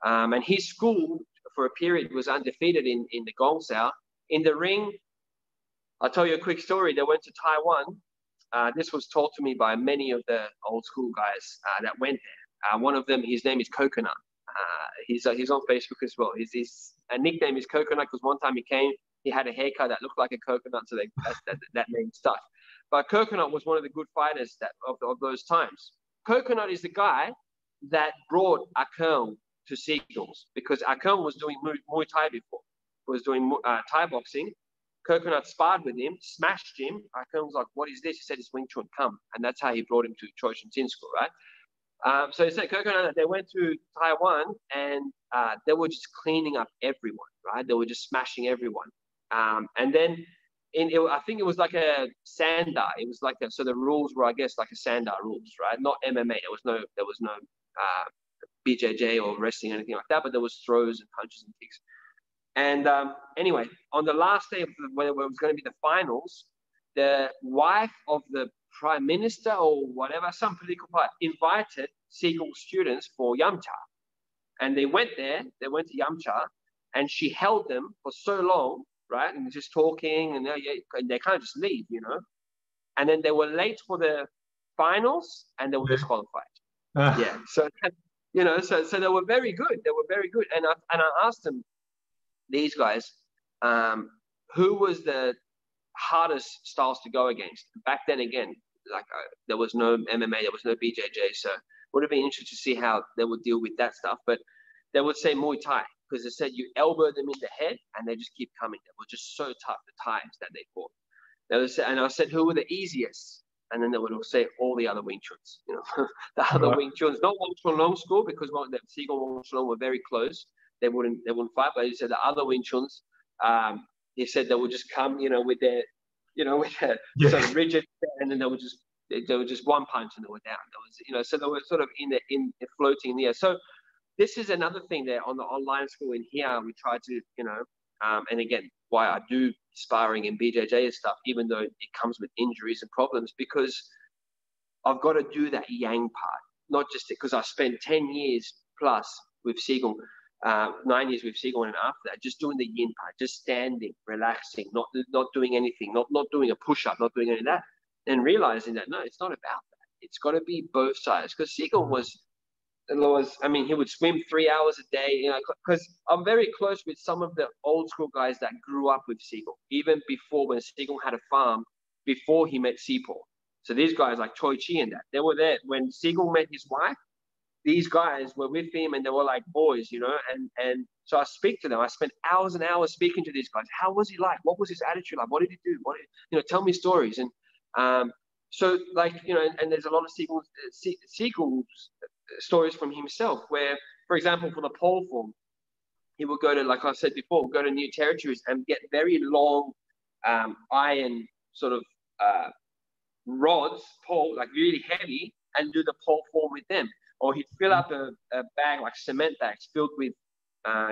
And his school, for a period, was undefeated in the Gong Sao. In the ring, I'll tell you a quick story. They went to Taiwan. This was told to me by many of the old school guys that went there. One of them, his name is Coconut. He's on Facebook as well. His nickname is Coconut because one time he came, he had a haircut that looked like a coconut, so that name stuck. But Coconut was one of the good fighters of those times. Coconut is the guy that brought Akern to Sigungs, because Akern was doing Muay Thai before, was doing Thai boxing. Coconut sparred with him, smashed him. Akern was like, "What is this?" He said, "It's Wing Chun, come." And that's how he brought him to Choi Chun Tin school, right? So he said, Coconut, they went to Taiwan and they were just cleaning up everyone, right? They were just smashing everyone. And then I think it was like a Sanda. It was like so the rules were, I guess, like a Sanda rules, right? Not MMA. There was no BJJ or wrestling or anything like that, but there was throws and punches and kicks. And anyway, on the last day when it was going to be the finals, the wife of the prime minister or whatever, some political party, invited Sigung students for Yamcha. And they went there, they went to Yamcha, and she held them for so long, right? And just talking, and they can't just leave, you know. And then they were late for the finals, and they were disqualified. Yeah, so you know, so they were very good. They were very good. And I asked them, these guys, who was the hardest styles to go against? Back then, again, like there was no MMA, there was no BJJ, so it would have been interesting to see how they would deal with that stuff. But they would say Muay Thai, because they said you elbow them in the head and they just keep coming. They were just so tough, the Thais that they fought. They would say, and I said, who were the easiest? And then they would say all the other Wing Chuns, you know, the other Wing Chuns, not Wing Chun Long school, because the Sigung and Wing Chun were very close. They wouldn't fight, but he said the other Wing Chuns, he said they would just come, you know, with their sort of rigid, and then they would just one punch and they were down. There was, you know, so they were sort of in floating in the air. So this is another thing there on the online school in here. We try to, you know, and again, why I do sparring and BJJ and stuff, even though it comes with injuries and problems, because I've got to do that yang part, not just because I spent 10 years plus with Sigung. 9 years with Sigung, and after that, just doing the yin part, just standing, relaxing, not doing anything, not doing a push-up, not doing any of that, and realizing that, no, it's not about that. It's got to be both sides. Because Sigung was, I mean, he would swim 3 hours a day, you know, because I'm very close with some of the old school guys that grew up with Sigung, even before when Sigung had a farm, before he met Sipo. So these guys like Choi Chi and that, they were there when Sigung met his wife. These guys were with him and they were like boys, you know, and so I speak to them. I spent hours and hours speaking to these guys. How was he like? What was his attitude like? What did he do? You know, tell me stories. And so like, you know, and there's a lot of Sigung stories from himself where, for example, for the pole form, he would go to, like I said before, go to new territories and get very long iron sort of rods, pole, like really heavy, and do the pole form with them. Or he'd fill up a bag, like cement bags, filled with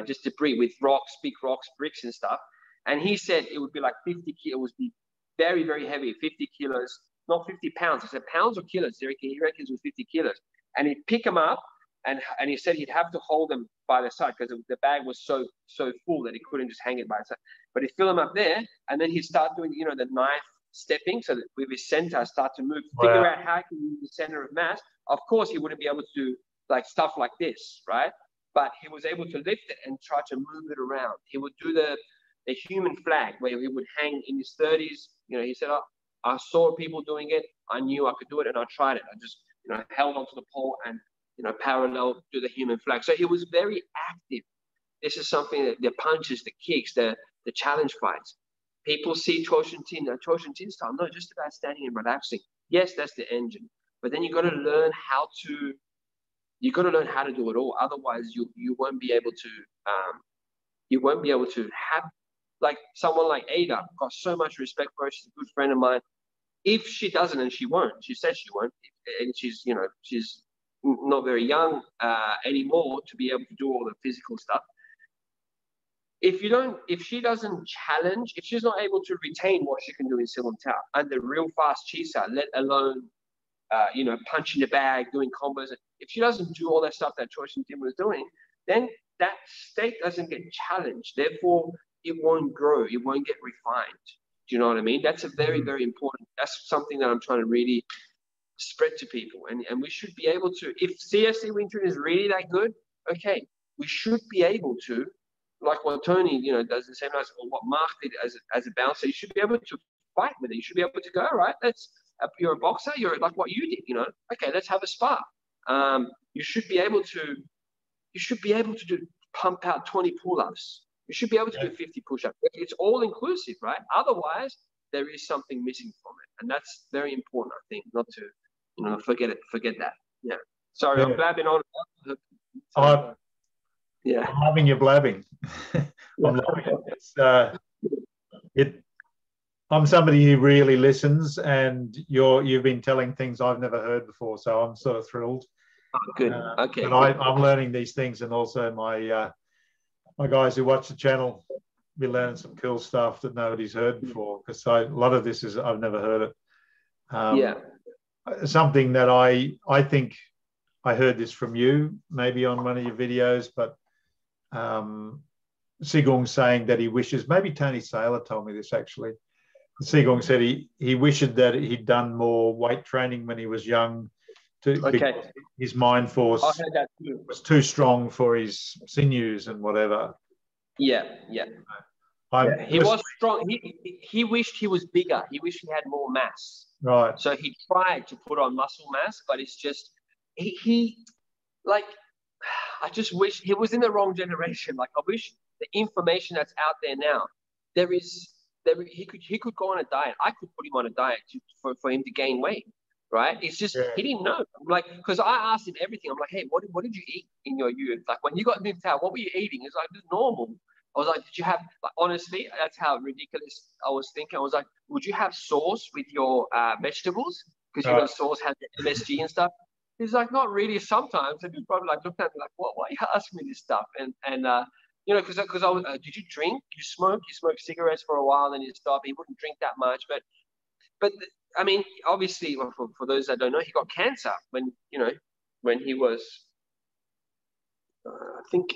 just debris, with rocks, big rocks, bricks and stuff. And he said it would be like 50 kilos, it would be very, very heavy, 50 kilos, not 50 pounds. I said pounds or kilos? He reckons it was 50 kilos. And he'd pick them up, and he said he'd have to hold them by the side because the bag was so full that he couldn't just hang it by the side. But he'd fill them up there, and then he'd start doing, you know, the knife stepping, so that with his center start to move, figure out how he can use the center of mass. Of course, he wouldn't be able to do like stuff like this, right? But he was able to lift it and try to move it around. He would do the human flag, where he would hang in his 30s. You know, he said, oh, I saw people doing it. I knew I could do it, and I tried it. I just, you know, held onto the pole and, you know, parallel to the human flag. So he was very active. This is something that the punches, the kicks, the challenge fights. People see Choi Chun Tin style, not just about standing and relaxing. Yes, that's the engine, but then you got to learn how to do it all. Otherwise, you won't be able to have, like someone like Ada. I've got so much respect for her. She's a good friend of mine. If she doesn't, and she won't, she says she won't, and she's not very young anymore to be able to do all the physical stuff. If she doesn't challenge, if she's not able to retain what she can do in Silam Tao and the real fast Chisa, let alone, you know, punching the bag, doing combos, if she doesn't do all that stuff that Choi Chun Tin was doing, then that state doesn't get challenged. Therefore, it won't grow. It won't get refined. Do you know what I mean? That's a very, very important. That's something that I'm trying to really spread to people. And we should be able to, if CSC Wing Chun is really that good, okay, we should be able to, like what Tony, does the same as, or what Mark did as a bouncer, you should be able to fight with it. You should be able to go, right, you're a boxer, you're like what you did, okay, let's have a spar. You should be able to do pump out 20 pull-ups. You should be able to do 50 push-ups. It's all inclusive, right? Otherwise, there is something missing from it. And that's very important, I think, not to, forget that. Yeah. Sorry, I'm blabbing on. I'm loving your blabbing. I'm loving it. I'm somebody who really listens, and you've been telling things I've never heard before, so I'm sort of thrilled. Oh, good. Okay. But I'm learning these things, and also my guys who watch the channel be learning some cool stuff that nobody's heard before, because a lot of this is I've never heard it. Something that I think I heard this from you, maybe on one of your videos, but Sigung saying that he wishes, maybe Tony Saylor told me this actually. Sigung said he wished that he'd done more weight training when he was young, because his mind force was too strong for his sinews and whatever. Yeah. He was strong. He wished he was bigger. He wished he had more mass. Right. So he tried to put on muscle mass, but it's just I just wish he was in the wrong generation. Like, I wish the information that's out there now, he could go on a diet. I could put him on a diet for him to gain weight, right? It's just he didn't know. Like, because I asked him everything. I'm like, hey, what did you eat in your youth? Like, when you got moved out, what were you eating? It's like, it's normal. I was like, did you have, like, honestly, that's how ridiculous I was thinking. I was like, would you have sauce with your vegetables? Because sauce has the MSG and stuff. He's like, not really. Sometimes, and he's probably like looked at me like, why are you asking me this stuff? And because I was, did you drink? You smoke? You smoked cigarettes for a while, then you stop. He wouldn't drink that much, but I mean, obviously, for those that don't know, he got cancer when he was, I think,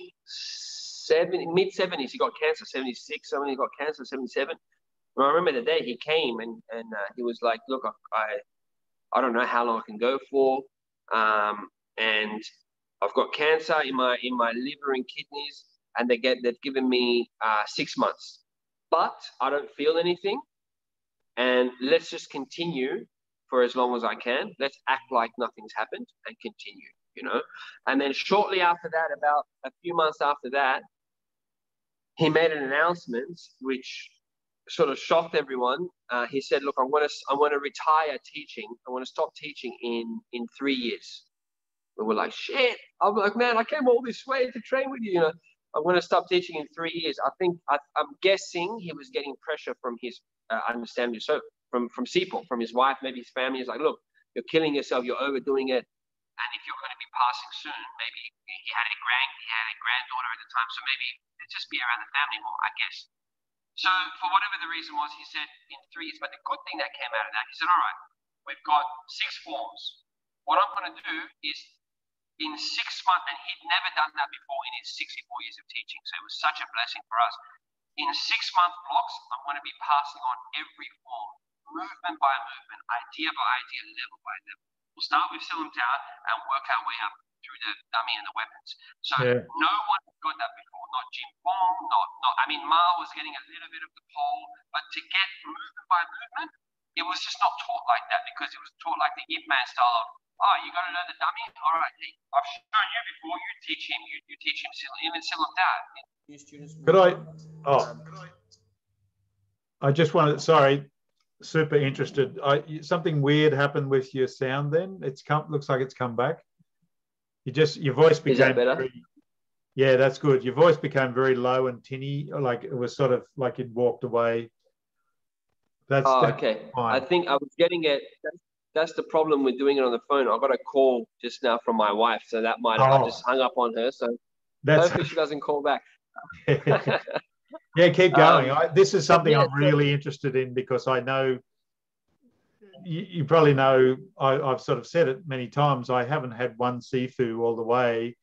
mid-70s. He got cancer, 76. He got cancer, 77. And I remember the day he came and he was like, look, I don't know how long I can go for. And I've got cancer in my liver and kidneys, and they've given me 6 months, but I don't feel anything, and let's just continue for as long as I can. Let's act like nothing's happened and continue, And then shortly after that, about a few months after that, he made an announcement which sort of shocked everyone. He said, look, I'm going to retire teaching. I want to stop teaching in 3 years. We were like, shit. I'm like, man, I came all this way to train with you. I'm going to stop teaching in 3 years. I'm guessing he was getting pressure from his understanding. So from Sifu, from his wife, maybe his family. Is like, look, you're killing yourself. You're overdoing it. And if you're going to be passing soon, maybe he had a granddaughter at the time. So maybe let's just be around the family more, I guess. So for whatever the reason was, he said in 3 years. But the good thing that came out of that, he said, all right, we've got 6 forms. What I'm going to do is in 6 months, and he'd never done that before in his 64 years of teaching. So it was such a blessing for us. In 6-month blocks, I'm going to be passing on every form, movement by movement, idea by idea, level by level. We'll start with Silam Tower and work our way up through the dummy and the weapons. So no one got that before, not Jim Bong, I mean, Ma was getting a little bit of the pole, but to get movement by movement, it was just not taught like that, because it was taught like the Yip Man style of, oh, you got to learn the dummy? All right, hey, I've shown you before, you teach him, you teach him even Silam Tower. I just wanted, sorry, super interested. Something weird happened with your sound then? Looks like it's come back. Your voice became... Is that better? Yeah, that's good. Your voice became very low and tinny, like it was sort of like it walked away. That's okay. Fine. I think I was getting it. That's the problem with doing it on the phone. I got a call just now from my wife, so that might have I just hung up on her. So hopefully she doesn't call back. Yeah, keep going. This is something I'm really interested in, because I know you probably know. I've sort of said it many times. I haven't had one Sifu all the way,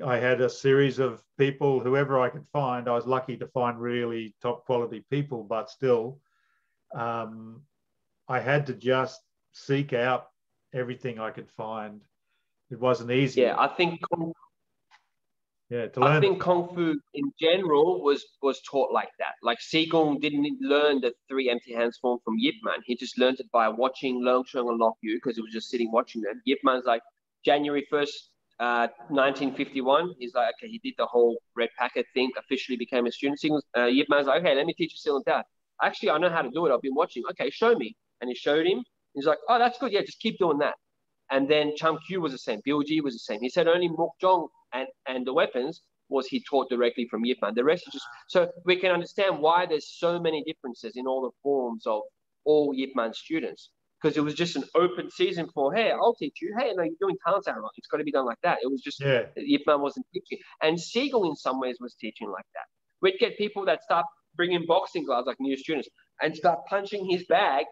I had a series of people, whoever I could find. I was lucky to find really top quality people, but still, I had to just seek out everything I could find. It wasn't easy. Yeah, I think Kung Fu in general was taught like that. Like Sigung didn't learn the 3 empty hands form from Yip Man. He just learned it by watching Leung Sheng and Lok Yu, because he was just sitting watching them. Yip Man's like January 1st, 1951. He's like, okay, he did the whole red packet thing, officially became a student. Yip Man's like, okay, let me teach you Silang Tao. Actually, I know how to do it. I've been watching. Okay, show me. And he showed him. He's like, oh, that's good. Yeah, just keep doing that. And then Cham Kyu was the same. Biu was the same. He said only Mok Jong and the weapons was he taught directly from Yip Man. The rest is just, so we can understand why there's so many differences in all the forms of all Yip Man students. Because it was just an open season for, hey, I'll teach you. Hey, no, you're doing talent wrong. It's got to be done like that. It was just, Yip Man wasn't teaching. And Siegel in some ways was teaching like that. We'd get people that start bringing boxing gloves, like new students, and start punching his bag.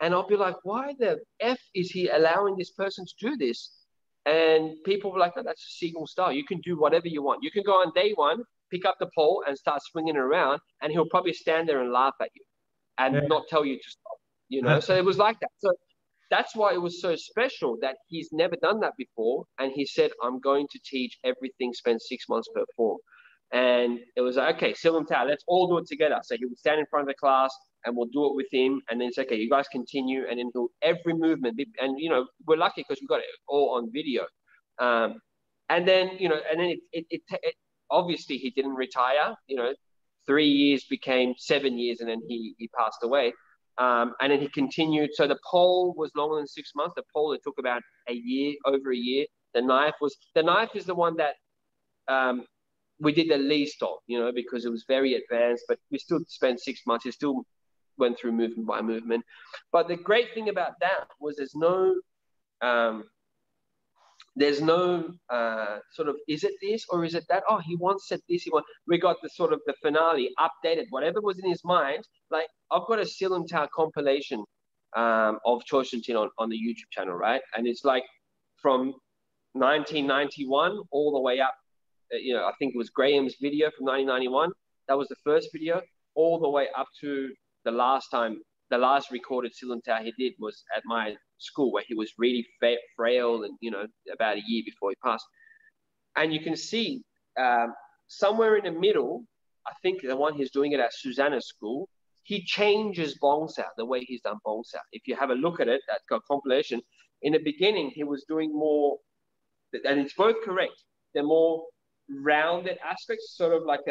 And I'll be like, why the F is he allowing this person to do this? And people were like, no, that's a Siegel style. You can do whatever you want. You can go on day one, pick up the pole and start swinging it around, and he'll probably stand there and laugh at you and not tell you to stop, you know? So it was like that. So that's why it was so special that he's never done that before. And he said, I'm going to teach everything, spend 6 months per form. And it was like, okay, Silam Tao, let's all do it together. So he would stand in front of the class and we'll do it with him. And then it's okay, you guys continue. And then he'll every movement. And, you know, we're lucky because we got it all on video. And then, you know, and then it obviously he didn't retire. You know, 3 years became 7 years and then he passed away. And then he continued. So the pole was longer than 6 months. The pole, it took about a year, over a year. The knife is the one that we did the least of, you know, because it was very advanced, but we still spent 6 months. It still went through movement by movement. But the great thing about that was there's no sort of, is it this or is it that? Oh, he once said this. We got the sort of the finale updated, whatever was in his mind. Like I've got a Silam Tao compilation of Choshintin on the YouTube channel, right? And it's like from 1991 all the way up. You know, I think it was Graham's video from 1991. That was the first video, all the way up to the last recorded Silam Tao he did was at my school, where he was really frail and, you know, about a year before he passed. And you can see somewhere in the middle, I think the one he's doing it at Susanna's school, he changes Bong Sao, the way he's done Bong Sao. If you have a look at it, that compilation, in the beginning, he was doing more, and it's both correct. They're more rounded aspects, sort of like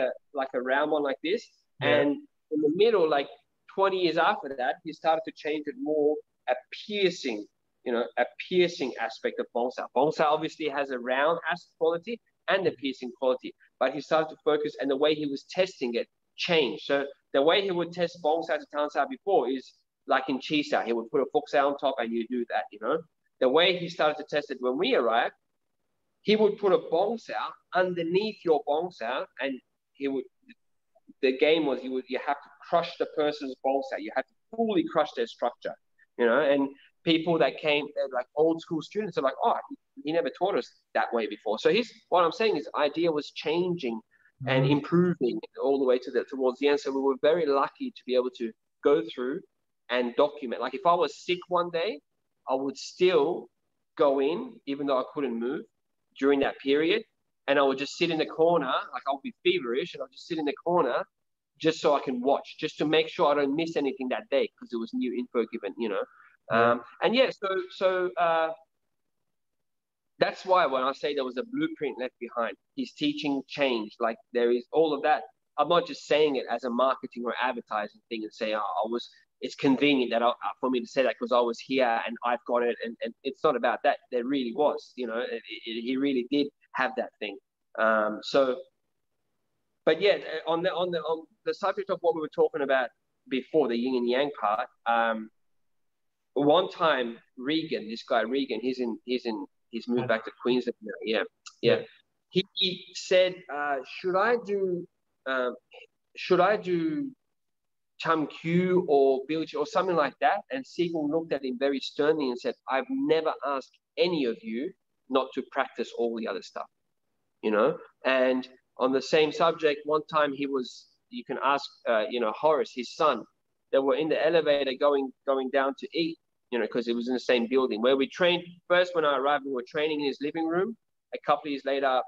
a round one like this. And in the middle, like 20 years after that, he started to change it more a piercing aspect of Bong Sao. Bong Sao obviously has a round quality and a piercing quality, but he started to focus, and the way he was testing it changed. So the way he would test Bong Sao to Tan Sao before is like in Chi Sao. He would put a Fok Sao on top and you do that, you know. The way he started to test it when we arrived, he would put a Bong Sao underneath your Bong Sao, and the game was you have to crush the person's Bong Sao. You have to fully crush their structure, you know. And people that came, like old school students, are like, oh, he never taught us that way before. So what I'm saying is, idea was changing and improving all the way towards the end. So we were very lucky to be able to go through and document. Like if I was sick one day, I would still go in, even though I couldn't move during that period, and I would just sit in the corner, like I'll be feverish, and I'll just sit in the corner just so I can watch, just to make sure I don't miss anything that day, because there was new info given, you know. And yeah, so that's why when I say there was a blueprint left behind, his teaching changed. Like there is all of that. I'm not just saying it as a marketing or advertising thing and say, it's convenient that for me to say that because I was here and I've got it. And it's not about that. There really was, you know, he really did have that thing. But yeah, on the subject of what we were talking about before, the yin and yang part, one time this guy Regan, he's moved back to Queensland now. Yeah. He said, should I do Cham Q or Bilge or something like that? And Siegel looked at him very sternly and said, I've never asked any of you not to practice all the other stuff. you know. And on the same subject, one time you can ask, Horace, his son, they were in the elevator going down to eat, because it was in the same building where we trained. First, when I arrived, we were training in his living room. A couple of years later,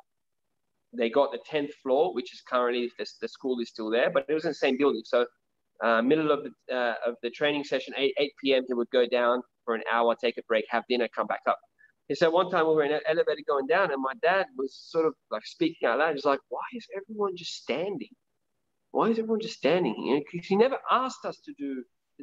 they got the 10th floor, which is currently, the school is still there, but it was in the same building. So middle of the training session, 8 p.m., he would go down for an hour, take a break, have dinner, come back up. He said one time we were in an elevator going down, and my dad was sort of like speaking out loud. He's like, why is everyone just standing? Why is everyone just standing? Because he never asked us to do.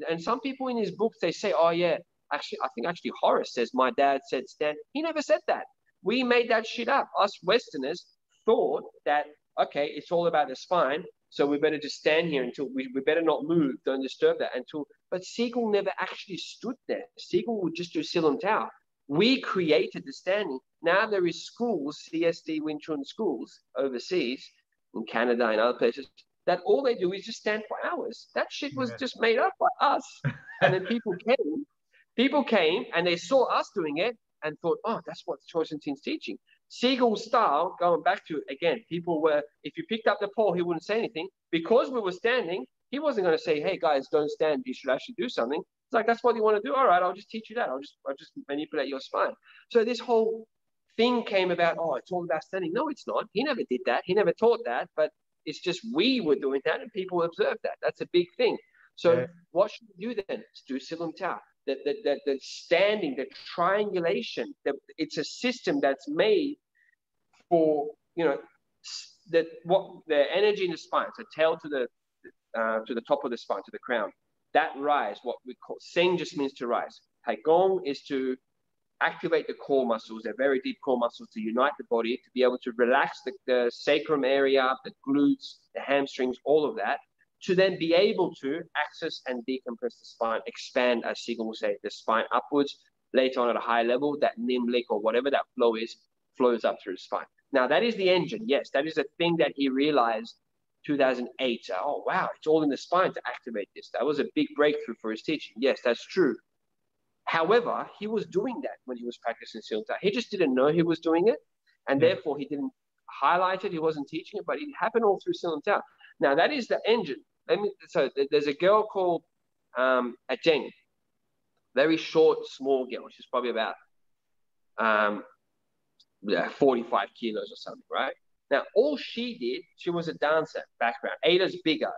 And some people in his books, they say, oh, yeah, actually, I think actually Horace says my dad said stand. He never said that. We made that shit up. Us Westerners thought that, okay, it's all about the spine, so we better just stand here until we better not move, don't disturb that until. But Siegel never actually stood there. Siegel would just do Silam Tao. We created the standing. Now there is schools, CSD Wing Chun schools overseas, in Canada and other places, that all they do is just stand for hours. That shit was just made up by us. And then people came and they saw us doing it and thought, oh, that's what Choice Tin's teaching. Siegel's style, going back to it again, people were, if you picked up the pole, he wouldn't say anything. Because we were standing, he wasn't going to say, hey guys, don't stand, you should actually do something. It's like, that's what you want to do. All right, I'll just teach you that. I'll just manipulate your spine. So this whole thing came about, oh, it's all about standing. No, it's not. He never did that. He never taught that, but it's just we were doing that and people observed that. That's a big thing. So what should we do then? Let's do Silam Tao. The standing, the triangulation, it's a system that's made for, the energy in the spine, so tail to the top of the spine, to the crown. That rise, what we call Seng, just means to rise. Gong is to activate the core muscles, they're very deep core muscles, to unite the body, to be able to relax the sacrum area, the glutes, the hamstrings, all of that, to then be able to access and decompress the spine, expand, as Sigung will say, the spine upwards. Later on at a high level, that Nimlik or whatever that flow is, flows up through the spine. Now, that is the engine. Yes, that is a thing that he realized 2008. Oh, wow, it's all in the spine to activate this. That was a big breakthrough for his teaching. Yes, that's true. However, he was doing that when he was practicing Silam Tao. He just didn't know he was doing it, and therefore he didn't highlight it. He wasn't teaching it, but it happened all through Silam Tao. Now, that is the engine. So there's a girl called Ajeng, very short, small girl. She's probably about 45 kilos or something, right? Now, all she did, she was a dancer background. Ada's bigger,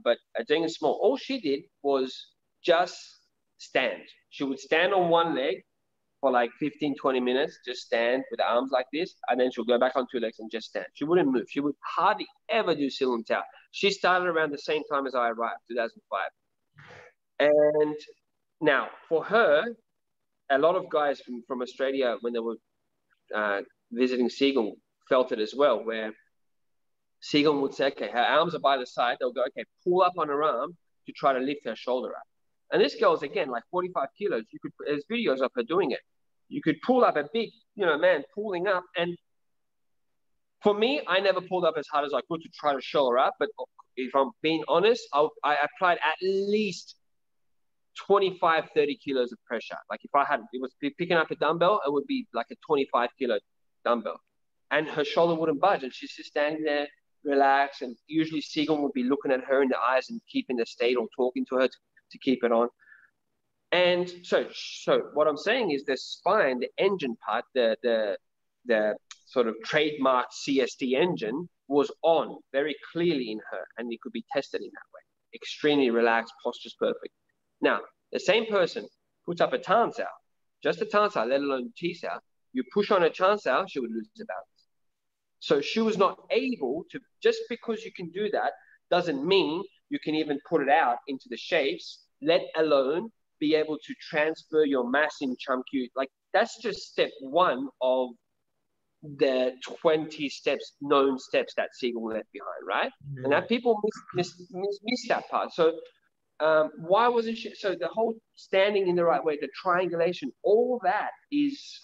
but Ajeng is small. All she did was just stand. She would stand on one leg for like 15, 20 minutes, just stand with the arms like this, and then she'll go back on two legs and just stand. She wouldn't move. She would hardly ever do Silam Tao. She started around the same time as I arrived, 2005. And now, for her, a lot of guys from Australia, when they were visiting Sigung, felt it as well, where Sigung would say, okay, her arms are by the side. They'll go, okay, pull up on her arm to try to lift her shoulder up. And this girl's, again, like 45 kilos. There's videos of her doing it. You could pull up a big, man pulling up. And for me, I never pulled up as hard as I could to try to show her up. But if I'm being honest, I applied at least 25, 30 kilos of pressure. Like if it was picking up a dumbbell, it would be like a 25 kilo dumbbell. And her shoulder wouldn't budge. And she's just standing there, relaxed. And usually Sigung would be looking at her in the eyes and keeping the state or talking to her to keep it on. And so what I'm saying is the spine, the engine part, the sort of trademark CSD engine was on very clearly in her, and it could be tested in that way. Extremely relaxed, posture's perfect. Now, the same person puts up a Tan Sao, just a Tan Sao, let alone Chi Sao. You push on a Chan Sao, she would lose the balance. So she was not able to, just because you can do that, doesn't mean you can even put it out into the shapes, let alone be able to transfer your mass in Chamkyu. Like that's just step one of the 20 known steps that Siegel left behind, right? And that people miss that part. So why wasn't she? So the whole standing in the right way, the triangulation, all that is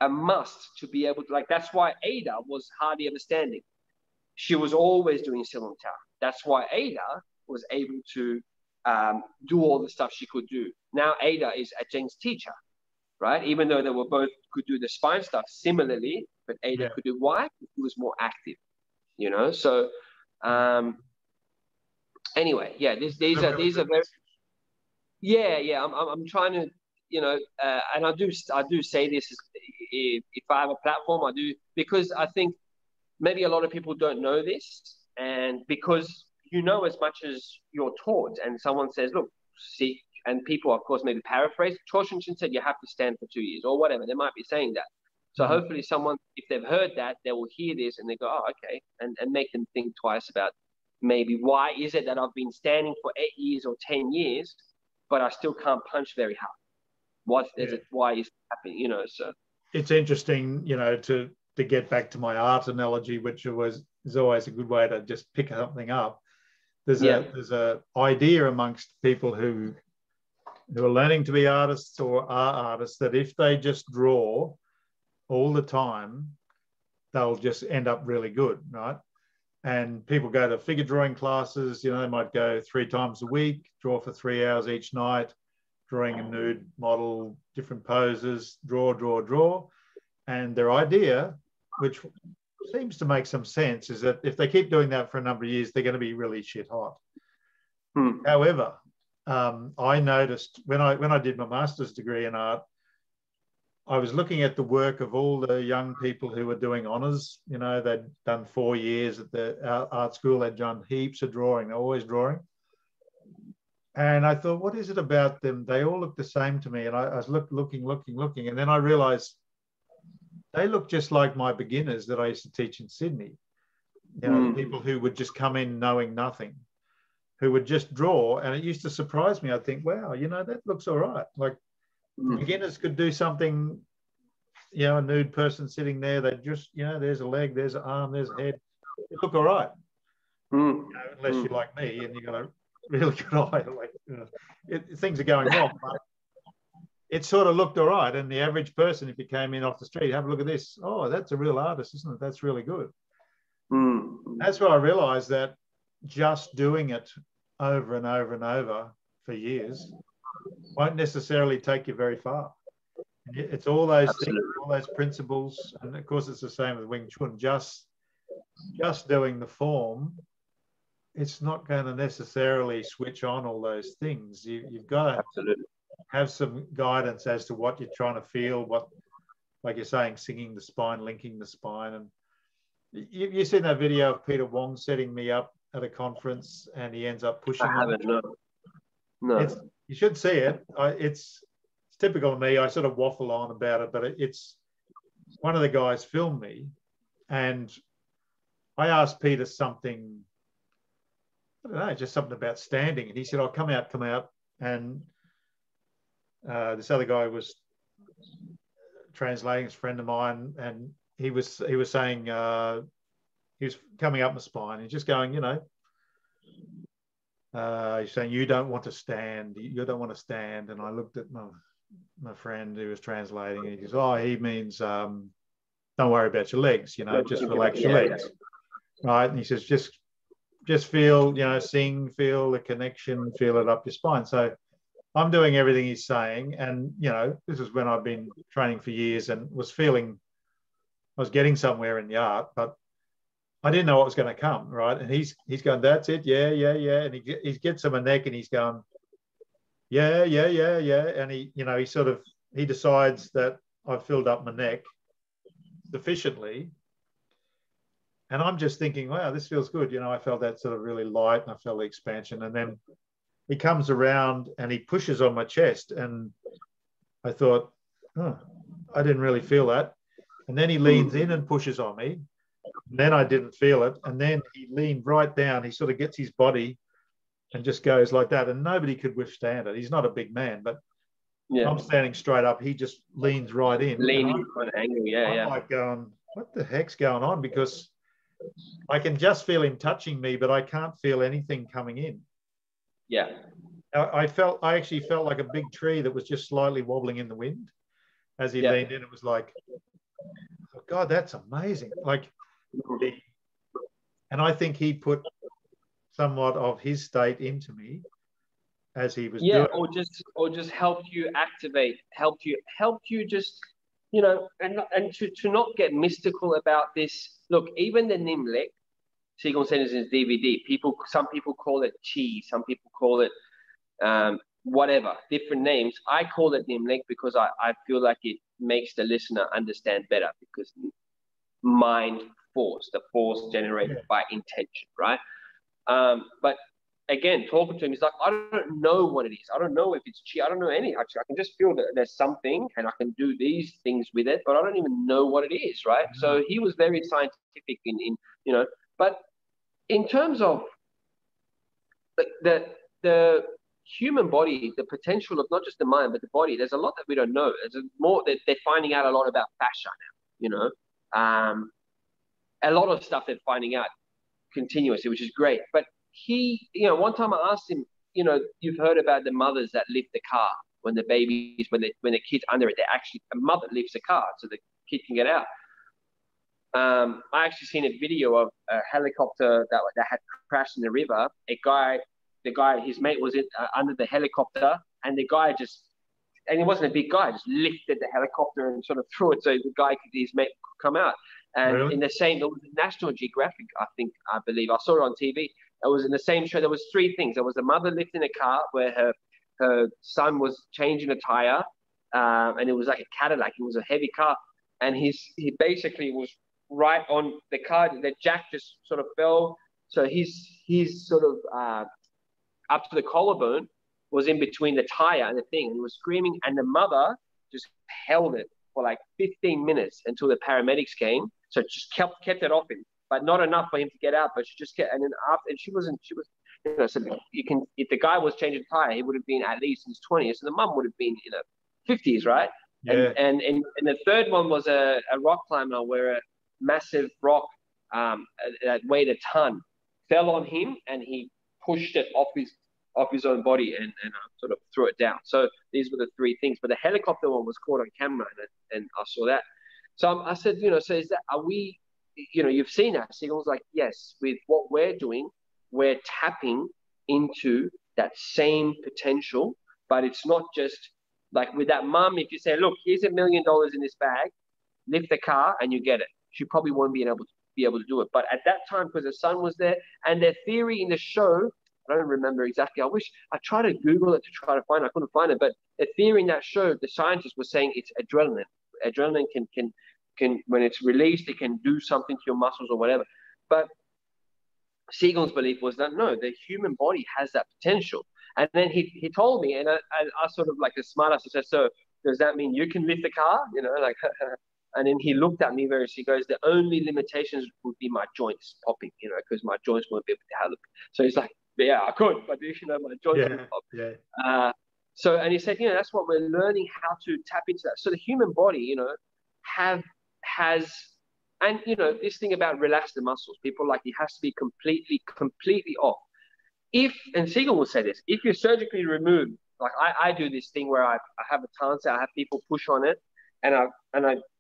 a must to be able to, like, that's why Ada was hardly ever standing. She was always doing Silam Tao. That's why Ada was able to do all the stuff she could do. Now Ada is Ajeng's teacher, right? Even though they were both could do the spine stuff similarly, but Ada Yeah. could do Y because he was more active, you know. So anyway, yeah, these are very, yeah. I'm trying to, you know, and I do say this if I have a platform, I do, because I think maybe a lot of people don't know this, and because you know as much as you're taught, and someone says, look, see, and people of course maybe paraphrase, Choshunshin said you have to stand for 2 years or whatever, they might be saying that. So hopefully someone, if they've heard that, they will hear this and they go, oh, okay, and make them think twice about maybe why is it that I've been standing for 8 years or 10 years, but I still can't punch very hard. What is it? Why is it happening? You know, so it's interesting, you know, to get back to my art analogy, which is always a good way to just pick something up. There's a idea amongst people who are learning to be artists or are artists that if they just draw all the time, they'll just end up really good, right? And people go to figure drawing classes, you know, they might go 3 times a week, draw for 3 hours each night, drawing a nude model, different poses, draw. And their idea, which seems to make some sense, is that if they keep doing that for a number of years, they're going to be really shit hot. However, I noticed when I did my master's degree in art, I was looking at the work of all the young people who were doing honours. You know, they'd done 4 years at the art school. They'd done heaps of drawing. They're always drawing. And I thought, what is it about them? They all look the same to me. And I was looking. And then I realised they look just like my beginners that I used to teach in Sydney. You know, people who would just come in knowing nothing, who would just draw. And it used to surprise me. I'd think, wow, you know, that looks all right. Like, beginners could do something, you know, a nude person sitting there, they just, you know, there's a leg, there's an arm, there's a head. It look all right. You know, unless you're like me and you've got a really good eye. Like, you know, things are going wrong. But it sort of looked all right. And the average person, if you came in off the street, have a look at this. Oh, that's a real artist, isn't it? That's really good. That's where I realized that just doing it over and over and over for years won't necessarily take you very far. It's all those things, all those principles, and of course it's the same with Wing Chun. Just doing the form, it's not going to necessarily switch on all those things. You've got to have some guidance as to what you're trying to feel, what, like you're saying, singing the spine, linking the spine. And you've seen that video of Peter Wong setting me up at a conference and he ends up pushing. I haven't, no. You should see it. It's typical of me. I sort of waffle on about it, but it's one of the guys filmed me, and I asked Peter something. I don't know, just something about standing, and he said, "Oh, come out." And this other guy was translating, his friend of mine, and he was saying he was coming up my spine. He's just going, you know. He's saying, you don't want to stand. You don't want to stand. And I looked at my friend who was translating, and he goes, oh, he means don't worry about your legs, you know, just relax your legs. Right. And he says, just feel, you know, sing, feel the connection, feel it up your spine. So I'm doing everything he's saying. And, you know, this is when I've been training for years and was feeling I was getting somewhere in the art, but I didn't know what was going to come, right? And he's going, that's it, yeah. And he gets to my neck and he's going, yeah. And he, you know, he decides that I've filled up my neck sufficiently. And I'm just thinking, wow, this feels good. You know, I felt that sort of really light and I felt the expansion. And then he comes around and he pushes on my chest. And I thought, oh, I didn't really feel that. And then he leans in and pushes on me. And then I didn't feel it. And then he leaned right down. He sort of gets his body and just goes like that. And nobody could withstand it. He's not a big man, but I'm standing straight up. He just leans right in. Leaning on an angle, I'm like going, what the heck's going on? Because I can just feel him touching me, but I can't feel anything coming in. Yeah. I actually felt like a big tree that was just slightly wobbling in the wind as he leaned in. It was like, oh God, that's amazing. Like, and I think he put somewhat of his state into me as he was doing. Or just helped you activate, helped you just, you know, and to not get mystical about this. Look, even the Nimlek, Sigung sent us in his DVD. Some people call it chi, some people call it whatever, different names. I call it Nimlek because I feel like it makes the listener understand better, because mind force, the force generated by intention, right? But again, talking to him, he's like, I don't know what it is. I don't know if it's chi. I don't know any. Actually, I can just feel that there's something, and I can do these things with it, but I don't even know what it is, right? Mm-hmm. So he was very scientific in you know. But in terms of the human body, the potential of not just the mind but the body, there's a lot that we don't know. There's more that they're finding out a lot about fascia now. You know, a lot of stuff they're finding out continuously, which is great. But he, you know, one time I asked him, you know, you've heard about the mothers that lift the car when the babies, when the kid's under it, a mother lifts the car so the kid can get out. I actually seen a video of a helicopter that had crashed in the river. The guy, his mate was under the helicopter, and the guy and he wasn't a big guy, just lifted the helicopter and sort of threw it so his mate could come out. And really? In the same, there was a National Geographic, I believe, I saw it on TV. It was in the same show. There was three things. There was a mother lifting a car where her son was changing a tire, and it was like a Cadillac. It was a heavy car, and he basically was right on the car. The jack just sort of fell, so he's sort of up to the collarbone was in between the tire and the thing, and he was screaming. And the mother just held it for like 15 minutes until the paramedics came. So just kept it off him, but not enough for him to get out. But she just kept, and then after, and she was, you know, so if the guy was changing the tire, he would have been at least in his 20s, and the mum would have been in her 50s, right? Yeah. And the third one was a rock climber where a massive rock that weighed a ton fell on him, and he pushed it off his own body and sort of threw it down. So these were the three things. But the helicopter one was caught on camera, and I saw that. So I said, you know, so are we, you know, you've seen that. Sigungs like, yes, with what we're doing, we're tapping into that same potential, but it's not just like with that mum. If you say, look, here's $1 million in this bag, lift the car and you get it, she probably won't be able to do it. But at that time, because the son was there, and their theory in the show, I don't remember exactly. I wish I tried to Google it to try to find it. I couldn't find it. But the theory in that show, the scientists were saying it's adrenaline. Adrenaline can when it's released, it can do something to your muscles or whatever. But Sigungs' belief was that no, the human body has that potential. And then he told me, and I sort of like a smartass, I said, so does that mean you can lift the car? You know, like. And then he looked at me very. He goes, the only limitations would be my joints popping, you know, because my joints won't be able to handle it. So he's like, yeah, I could, but you know, my joints would pop. Yeah. So, and he said, you know, that's what we're learning, how to tap into that. So the human body, you know, has, and you know, this thing about relax the muscles. People like it has to be completely off. And Siegel will say this, if you surgically remove, like I do this thing where I have a stance, I have people push on it, and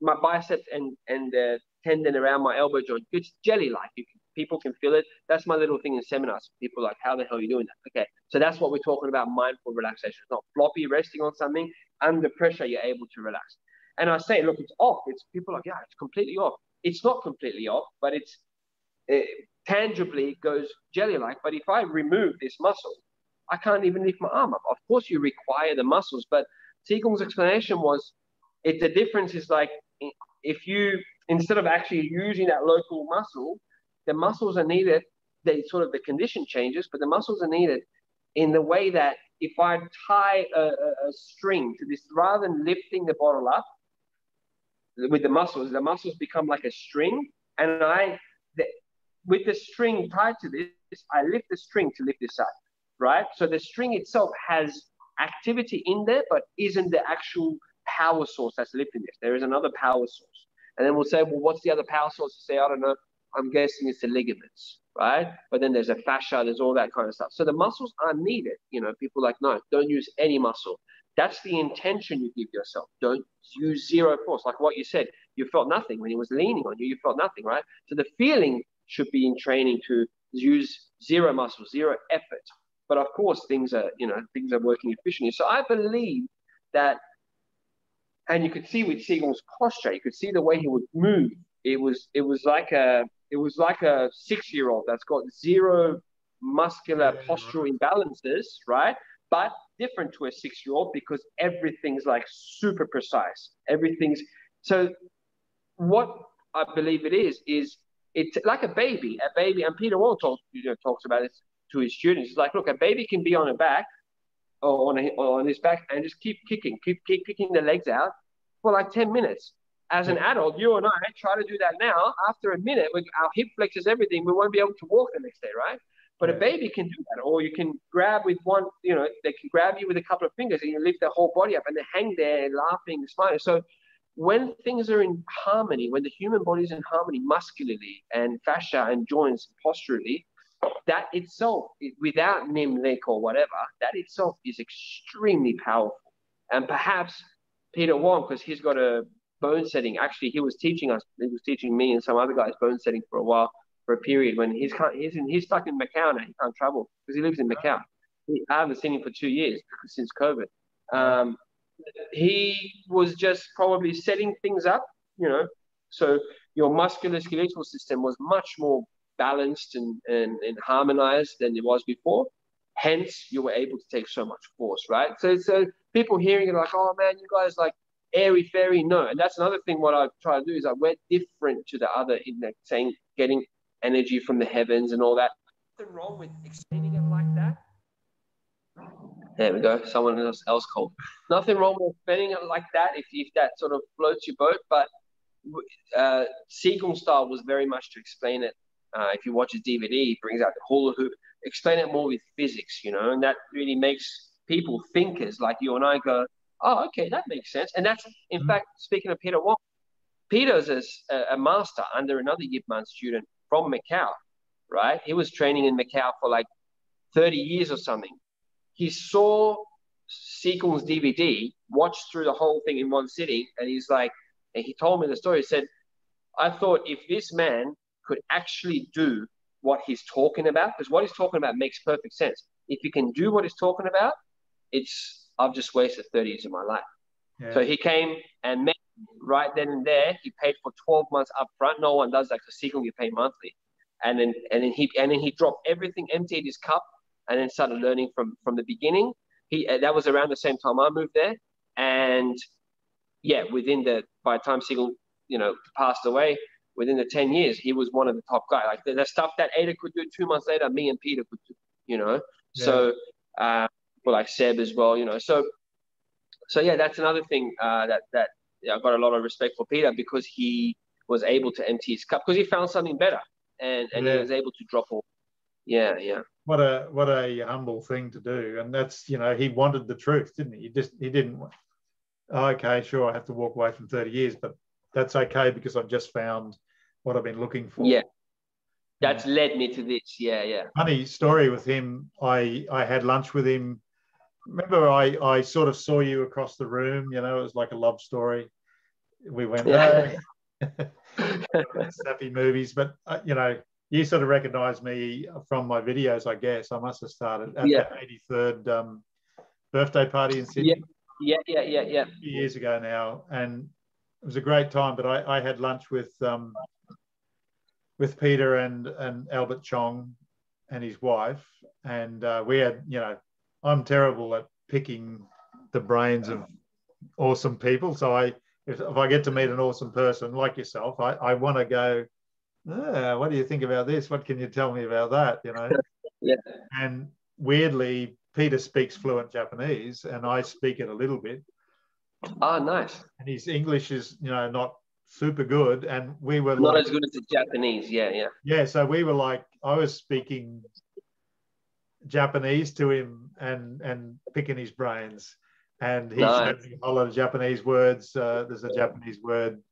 my biceps and the tendon around my elbow joint, it's jelly-like. People can feel it. That's my little thing in seminars. People are like, how the hell are you doing that? Okay, so that's what we're talking about, mindful relaxation. It's not floppy, resting on something. Under pressure, you're able to relax. And I say, look, it's off. People are like, yeah, it's completely off. It's not completely off, but it tangibly goes jelly-like. But if I remove this muscle, I can't even lift my arm up. Of course, you require the muscles, but Siegung's explanation was, the difference is like, if you, instead of actually using that local muscle, the muscles are needed, the condition changes, but the muscles are needed in the way that if I tie a string to this, rather than lifting the bottle up with the muscles become like a string, and with the string tied to this, I lift the string to lift this up, right? So the string itself has activity in there, but isn't the actual power source that's lifting this. There is another power source. And then we'll say, well, what's the other power source? To say, I don't know. I'm guessing it's the ligaments, right? But then there's a fascia, there's all that kind of stuff. So the muscles are needed. You know, people are like, no, don't use any muscle. That's the intention you give yourself. Don't use zero force. Like what you said, you felt nothing when he was leaning on you. You felt nothing, right? So the feeling should be in training to use zero muscle, zero effort. But of course, things are working efficiently. So I believe that And you could see with Sigungs' posture, you could see the way he would move. It was like a 6-year-old that's got zero muscular postural imbalances, right? But different to a 6-year-old because everything's like super precise. Everything's so. What I believe it is it's like a baby. A baby, and Peter Wong talks about this to his students. It's like, look, a baby can be on a back or on his back and just keep kicking the legs out for like 10 minutes. As an adult, you and I try to do that now. After a minute, with our hip flexors, everything, we won't be able to walk the next day, right? But a baby can do that, or you can grab with one, they can grab you with a couple of fingers and you lift their whole body up and they hang there laughing, smiling. So when things are in harmony, when the human body is in harmony muscularly and fascia and joints posturally, that itself, without Nim Lek or whatever, that itself is extremely powerful. And perhaps Peter Wong, because he's got a bone setting, actually he was teaching me and some other guys bone setting for a while, for a period when he's stuck in Macau now. He can't travel because he lives in Macau. I haven't seen him for 2 years since COVID. He was just probably setting things up, so your musculoskeletal system was much more balanced and harmonized than it was before. Hence, you were able to take so much force, right? So people hearing it like, oh man, you guys like airy fairy. No, and that's another thing. What I try to do is like we're different to the other in that saying getting energy from the heavens and all that. Nothing wrong with explaining it like that. There we go. Someone else called. Nothing wrong with explaining it like that if that sort of floats your boat. But Sigung style was very much to explain it. If you watch his DVD, he brings out the hula hoop. Explain it more with physics, and that really makes people thinkers like you and I go, oh, okay, that makes sense. And that's, in fact, speaking of Peter Wong, Peter's a master under another Yip Man student from Macau, right? He was training in Macau for like 30 years or something. He saw Sigung's DVD, watched through the whole thing in one sitting, and he told me the story. He said, I thought if this man could actually do what he's talking about, because what he's talking about makes perfect sense. If he can do what he's talking about, I've just wasted 30 years of my life. Yeah. So he came and met right then and there. He paid for 12 months up front. No one does that because Sigung you pay monthly. And then he dropped everything, emptied his cup, and then started learning from the beginning. That was around the same time I moved there. And yeah, by the time Sigung, passed away, within the 10 years, he was one of the top guys. Like the stuff that Ada could do 2 months later, me and Peter could do, Yeah. So, like Seb as well, So yeah, that's another thing that I've got a lot of respect for Peter because he was able to empty his cup because he found something better and he was able to drop all. Yeah. What a humble thing to do. And that's, he wanted the truth, didn't he? He didn't, okay, sure, I have to walk away from 30 years, but that's okay because I've just found what I've been looking for. Yeah. That's led me to this. Yeah. Funny story with him. I had lunch with him. Remember, I sort of saw you across the room. It was like a love story. We went, snappy movies, but you sort of recognized me from my videos. I guess I must have started at the 83rd birthday party in Sydney. Yeah. A few years ago now, and it was a great time. But I had lunch with Peter and Albert Chong and his wife, and we had, I'm terrible at picking the brains of awesome people. So if I get to meet an awesome person like yourself, I want to go, what do you think about this? What can you tell me about that? Yeah. And weirdly, Peter speaks fluent Japanese and I speak it a little bit. Oh, nice. And his English is, not super good. And we were not as good as the Japanese. Yeah. Yeah. So we were like, I was speaking Japanese to him and picking his brains. And he showed me a lot of Japanese words. There's a Japanese word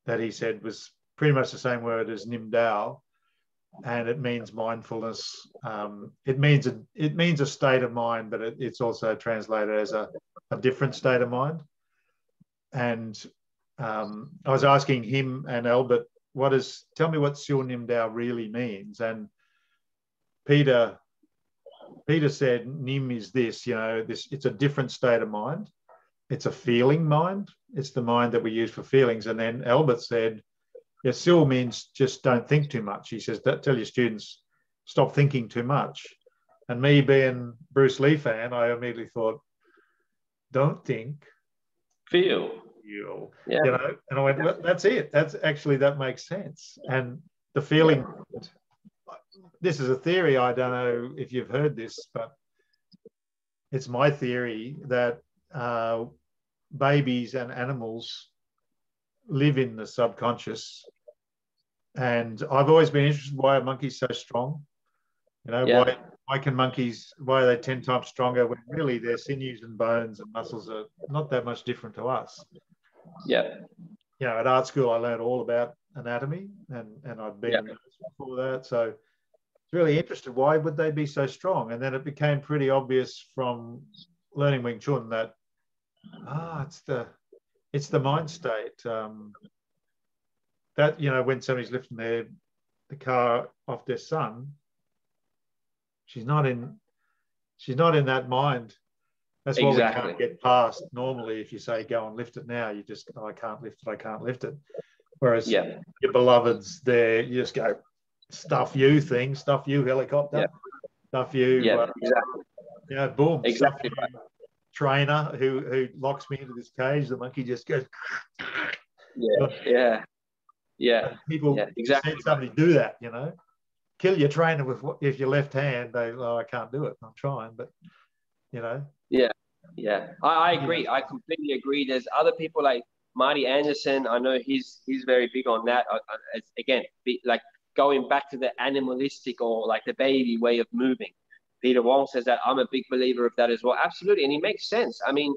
that he said was pretty much the same word as Nim Dao, and it means mindfulness. It means a state of mind, but it's also translated as a different state of mind. And I was asking him and Albert, tell me what Siu Nim Dao really means. And Peter said, Nim is this, it's a different state of mind. it's a feeling mind. It's the mind that we use for feelings. And then Albert said, yeah, Sil means just don't think too much. He says, tell your students, stop thinking too much. And me being Bruce Lee fan, I immediately thought, don't think. Feel. Yeah. You know, and I went, well, that's it. That makes sense. And the feeling, this is a theory. I don't know if you've heard this, but it's my theory that babies and animals live in the subconscious. And I've always been interested why a monkey's so strong. You know, why can monkeys, why are they 10 times stronger when really their sinews and bones and muscles are not that much different to us? Yeah. You know, at art school, I learned all about anatomy and I'd been a nurse before that. So it's really interested, why would they be so strong? And then it became pretty obvious from learning Wing Chun that, it's the mind state. That, you know, when somebody's lifting the car off their son, she's not in that mind. That's what we can't get past. Normally, if you say, go and lift it now, you just, I can't lift it. Whereas your beloved's there, you just go, stuff you thing, stuff you helicopter, stuff you, you know, boom, exactly. Stuff you trainer who locks me into this cage, the monkey just goes. People see somebody do that, you know. Kill your trainer if your left hand, I can't do it. I'm trying, but you know. I agree. I completely agree. There's other people like Marty Anderson. I know he's very big on that. Again, like going back to the animalistic or like the baby way of moving. Peter Wong says that. I'm a big believer of that as well. Absolutely, and he makes sense. I mean,